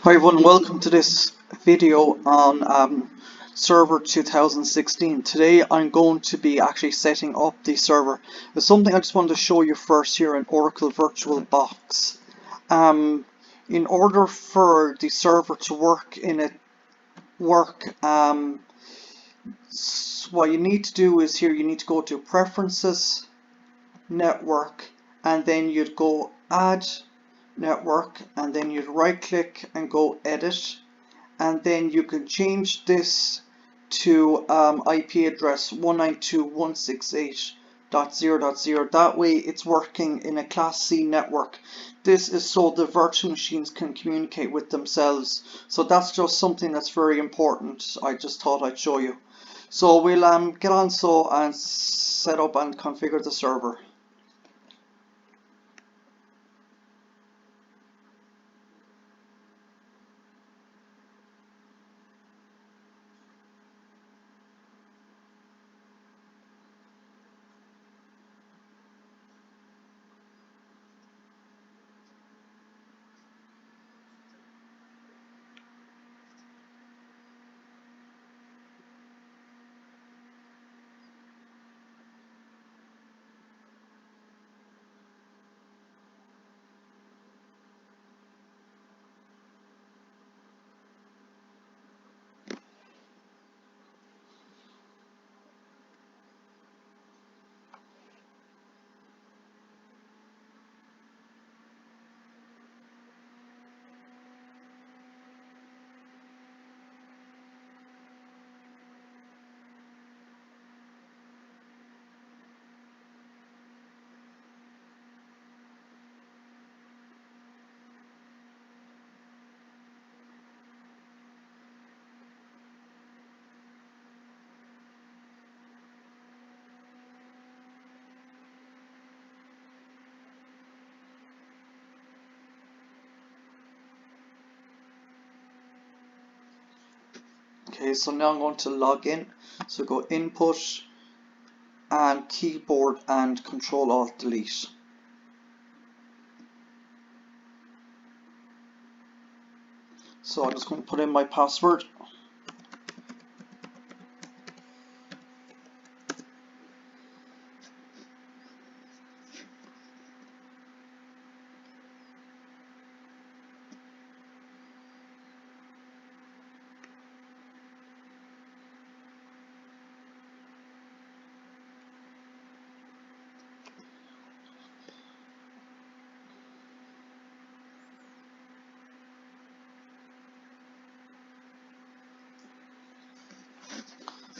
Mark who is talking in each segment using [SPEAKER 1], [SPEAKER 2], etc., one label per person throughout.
[SPEAKER 1] Hi everyone, welcome to this video on server 2016. Today I'm going to be actually setting up the server. There's something I just wanted to show you first here in Oracle VirtualBox. In order for the server to work what you need to do is here you need to go to Preferences, Network, and then you'd go Add Network, and then you'd right click and go Edit, and then you can change this to IP address 192.168.0.0. That way it's working in a Class C network. This is so the virtual machines can communicate with themselves. So that's just something that's very important. I just thought I'd show you. So we'll get on and set up and configure the server. Okay, so now I'm going to log in. So go Input and Keyboard and Control Alt Delete. So I'm just going to put in my password.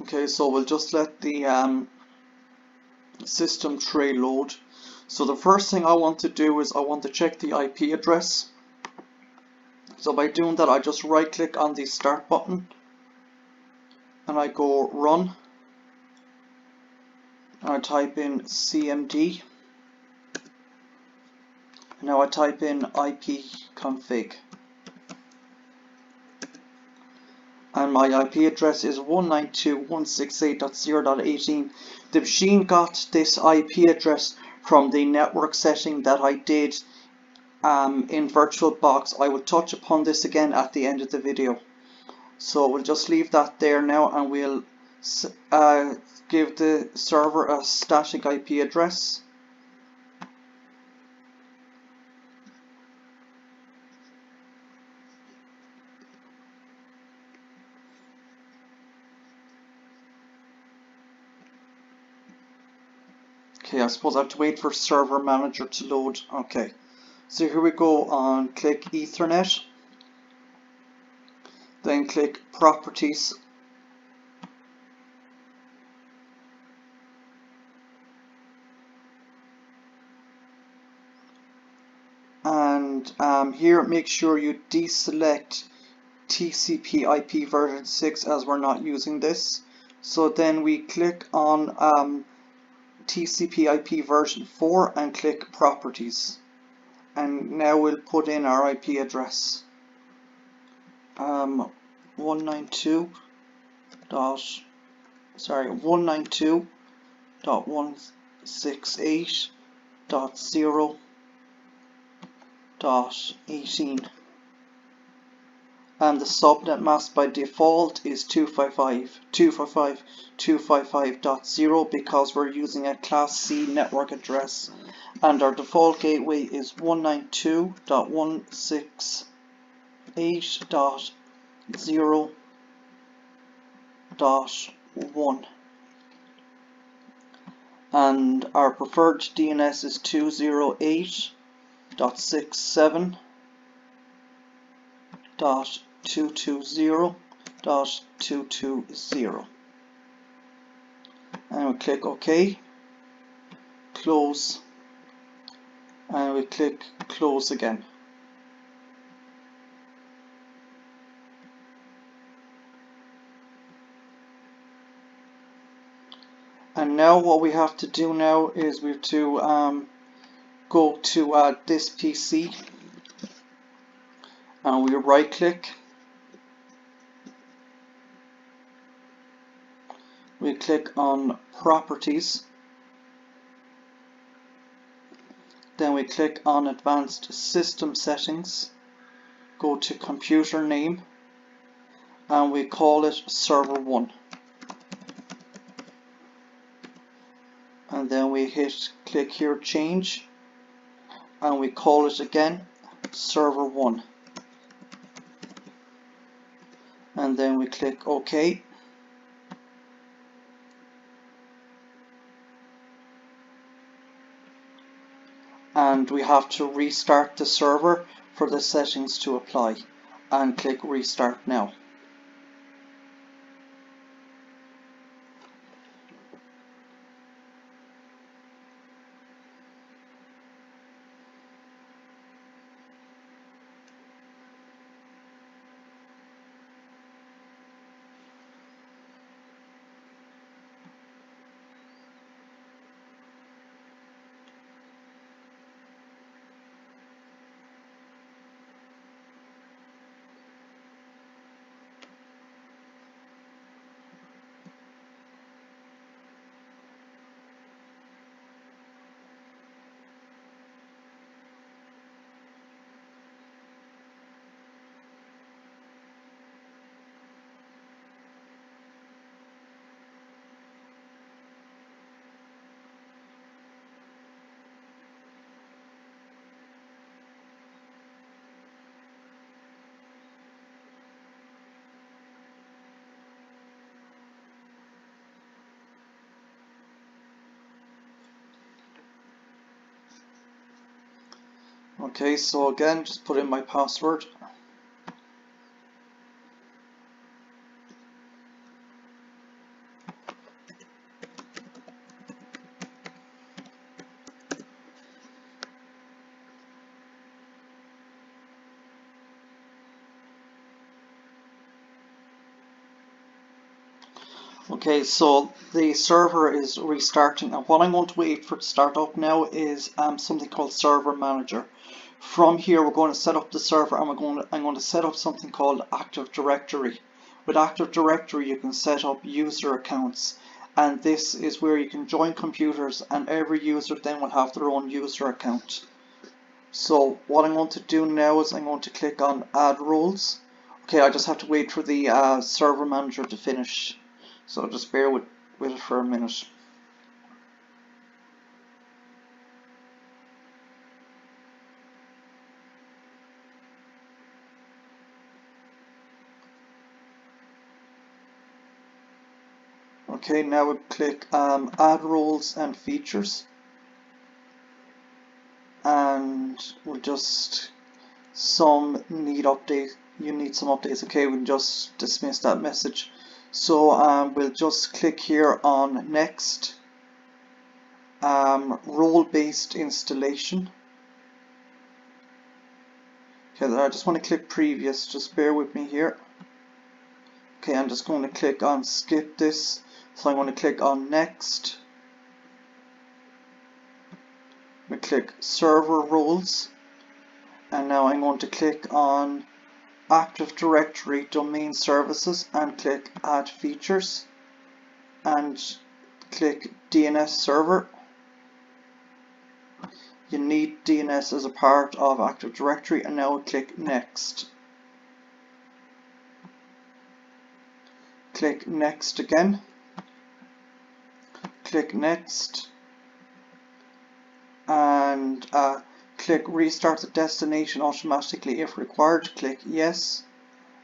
[SPEAKER 1] Okay, so we'll just let the system tray load. So the first thing I want to do is I want to check the IP address. So by doing that, I just right click on the start button and I go run and I type in CMD. Now I type in ipconfig and my IP address is 192.168.0.18. The machine got this IP address from the network setting that I did in VirtualBox. I will touch upon this again at the end of the video. So we'll just leave that there now and we'll give the server a static IP address. Okay, I suppose I have to wait for Server Manager to load. Okay, so here we go on click Ethernet, then click Properties, and here make sure you deselect TCP IP version 6 as we're not using this. So then we click on TCP IP version 4 and click Properties, and now we'll put in our IP address 192.168.0.18. and the subnet mask by default is 255.255.0 because we're using a Class C network address, and our default gateway is 192.168.0.1, and our preferred DNS is 208.67.220.220, and we click OK, close, and we click close again. And now what we have to do now is we have to go to this PC, and we right click, we click on Properties, then we click on Advanced System Settings, go to Computer Name, and we call it Server 1. And then we click here, Change, and we call it again Server 1. And then we click OK. And we have to restart the server for the settings to apply, and click Restart Now. Okay, so again, just put in my password. Okay, so the server is restarting, and what I'm going to wait for to start up now is something called Server Manager. From here, we're going to set up the server, and I'm going to set up something called Active Directory. With Active Directory, you can set up user accounts, and this is where you can join computers, and every user then will have their own user account. So what I'm going to do now is I'm going to click on Add Roles. Okay, I just have to wait for the Server Manager to finish. So just bear with it for a minute. Okay, now we click Add Roles and Features, and we'll just need some updates. Okay, we'll just dismiss that message. So we'll just click here on Next, Role-Based Installation. Okay, I just want to click Previous, just bear with me here. Okay, I'm just going to click on Skip this, so I'm going to click on Next. We click Server Roles, and now I'm going to click on Active Directory Domain Services and click Add Features, and click DNS Server. You need DNS as a part of Active Directory, and now click Next. click next again, click next, and click restart the destination automatically if required, click yes,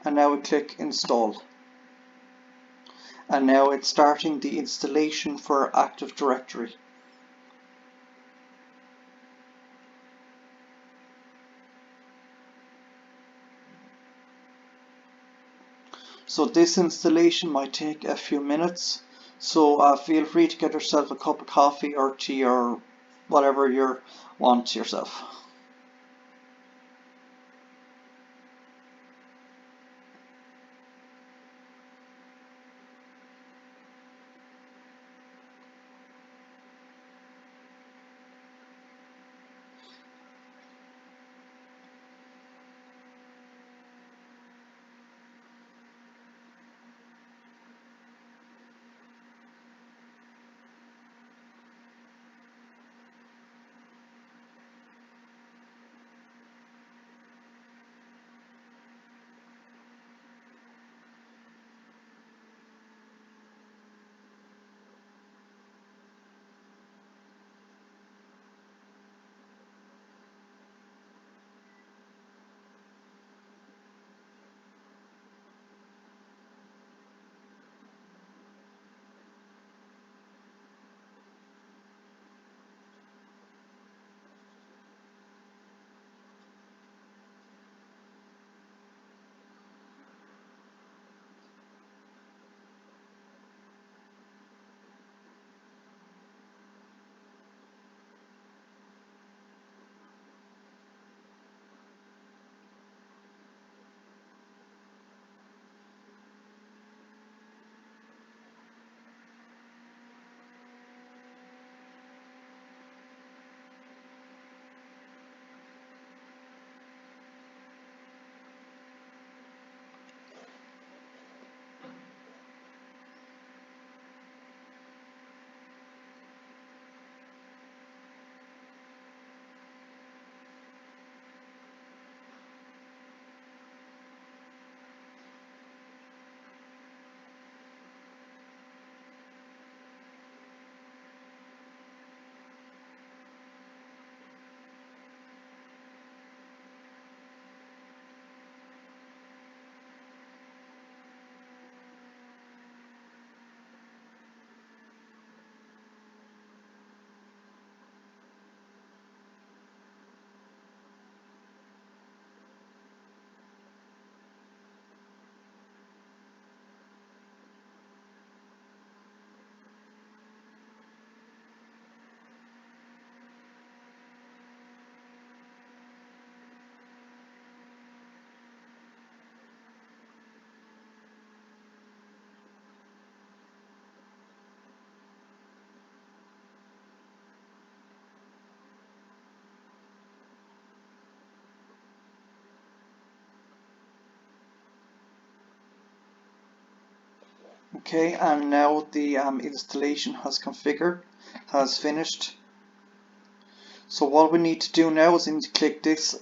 [SPEAKER 1] and now we click install. And now it's starting the installation for Active Directory. So this installation might take a few minutes, so feel free to get yourself a cup of coffee or tea or whatever you want yourself. Okay, and now the installation has finished. So what we need to do now is we need to click this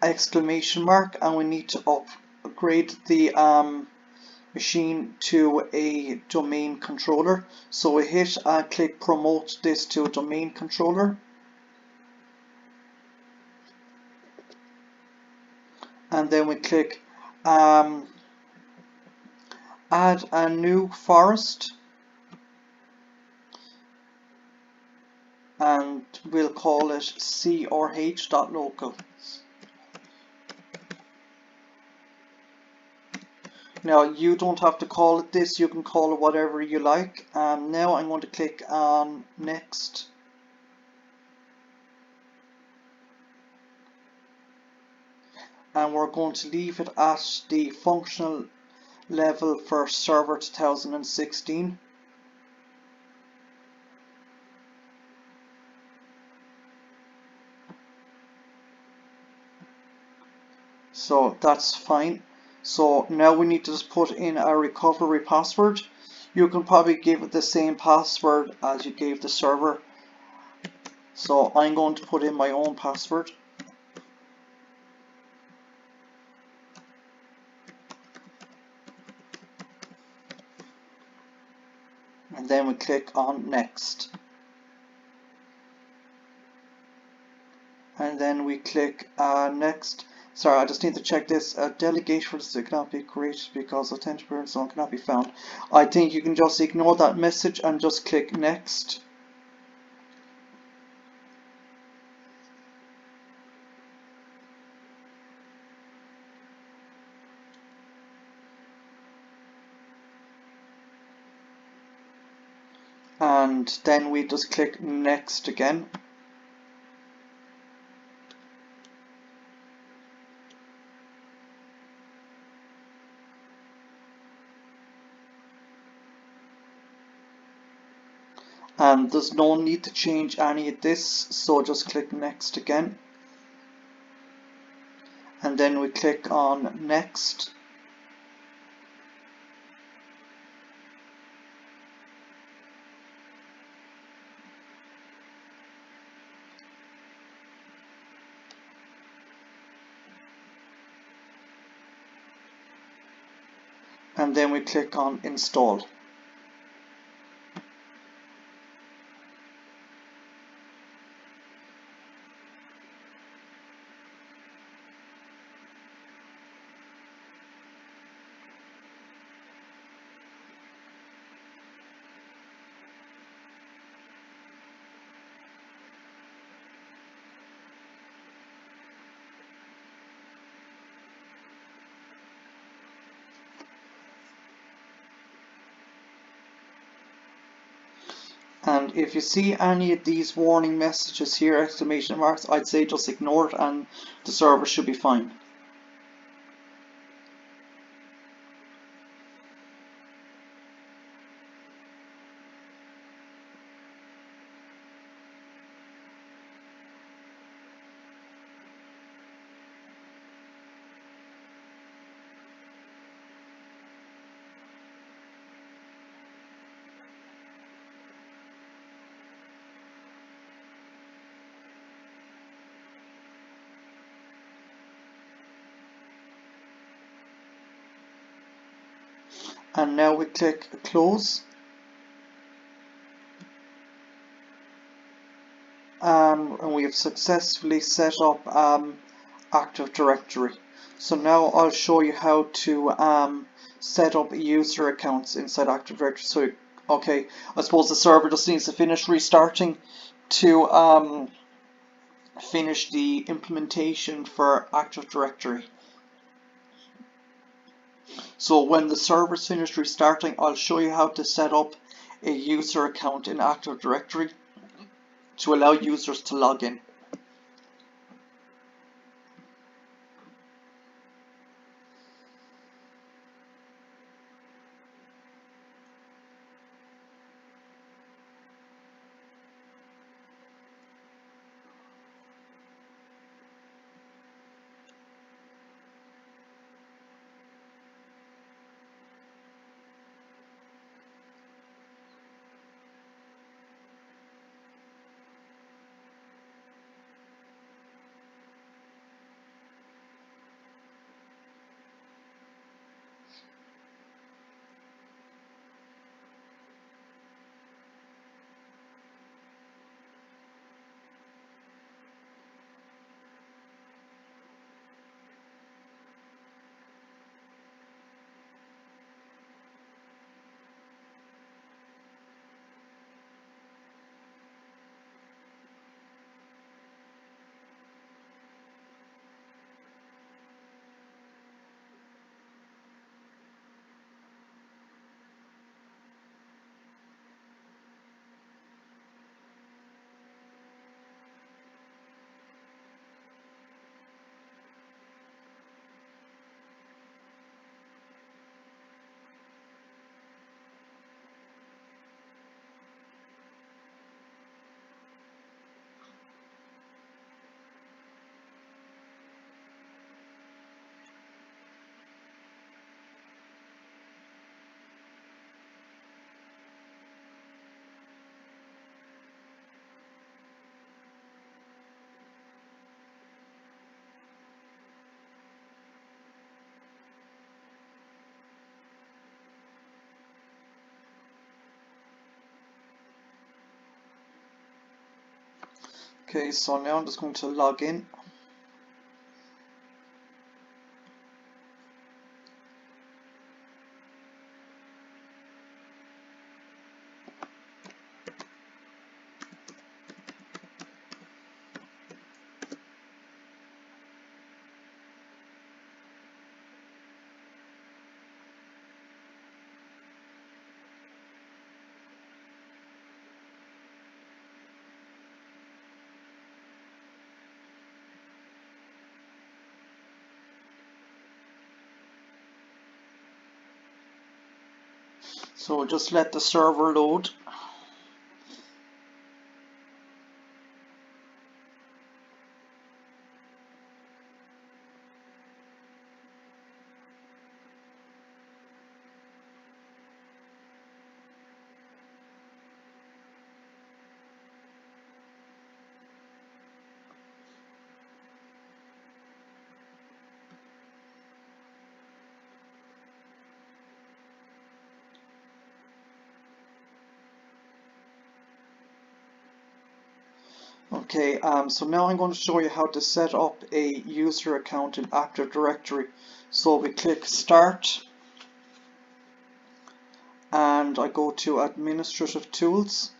[SPEAKER 1] exclamation mark, and we need to upgrade the machine to a domain controller. So we hit and click promote this to a domain controller, and then we click add a new forest, and we'll call it crh.local. Now you don't have to call it this, you can call it whatever you like. Now I'm going to click on next. And we're going to leave it at the functional level for server 2016. So that's fine. So now we need to just put in a recovery password. You can probably give it the same password as you gave the server. So I'm going to put in my own password. then we click on next, and then we click next. Sorry, I just need to check this. A delegate for this cannot be created because authentic parent zone cannot be found. I think you can just ignore that message and just click next. And then we just click next again. And there's no need to change any of this, so just click next again, and then we click on next, and then we click on install. And if you see any of these warning messages here, exclamation marks, I'd say just ignore it and the server should be fine. And now we click close. And we have successfully set up Active Directory. So now I'll show you how to set up user accounts inside Active Directory. So, okay, I suppose the server just needs to finish restarting to finish the implementation for Active Directory. So when the server's finished restarting, I'll show you how to set up a user account in Active Directory to allow users to log in. Okay, so now I'm just going to log in. So just let the server load. Okay, so now I'm going to show you how to set up a user account in Active Directory. So we click Start, and I go to Administrative Tools,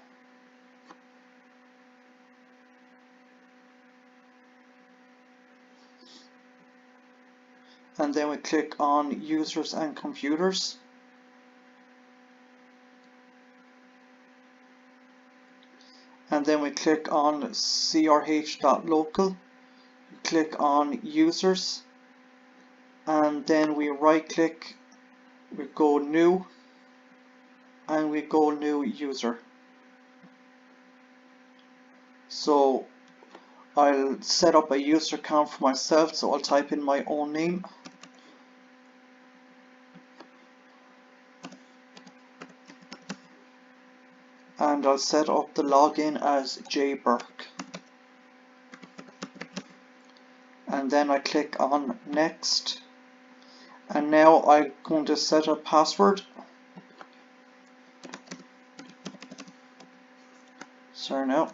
[SPEAKER 1] and then we click on Users and Computers, and then we click on crh.local, click on Users, and then we right click, we go New, and we go New User. So I'll set up a user account for myself, so I'll type in my own name. And I'll set up the login as J Burke. And then I click on Next. And now I'm going to set a password. Sorry now.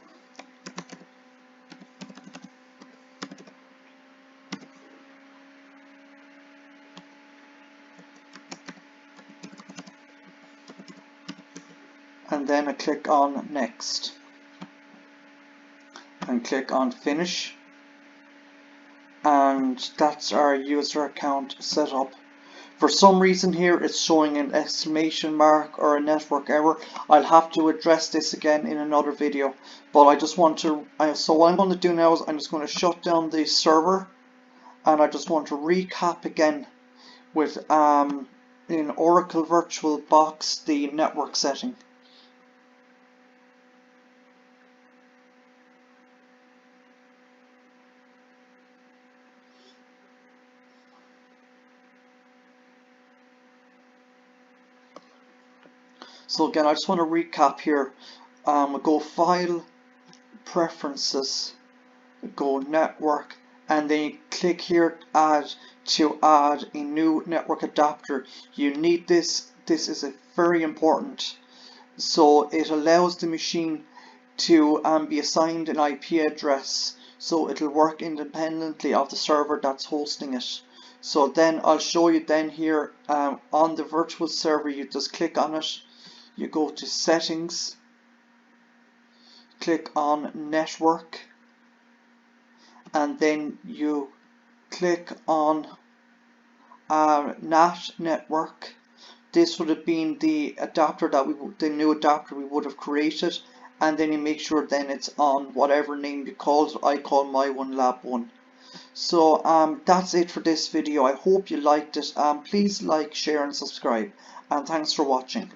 [SPEAKER 1] And then I click on Next. And click on Finish. And that's our user account set up. For some reason here it's showing an exclamation mark or a network error. I'll have to address this again in another video, but I just want to, so what I'm going to do now is I'm just going to shut down the server, and I just want to recap again with in Oracle VirtualBox the network setting. So again, I just want to recap here. We go File, Preferences, we go Network, and then you click here to add a new network adapter. You need this. This is very important. So it allows the machine to be assigned an IP address, so it'll work independently of the server that's hosting it. So then I'll show you then here on the virtual server. You just click on it. You go to Settings, click on Network, and then you click on NAT network. This would have been the adapter that the new adapter we would have created, and then you make sure then it's on whatever name you call it. I call my one Lab 1. So that's it for this video. I hope you liked it. Please like, share and subscribe, and thanks for watching.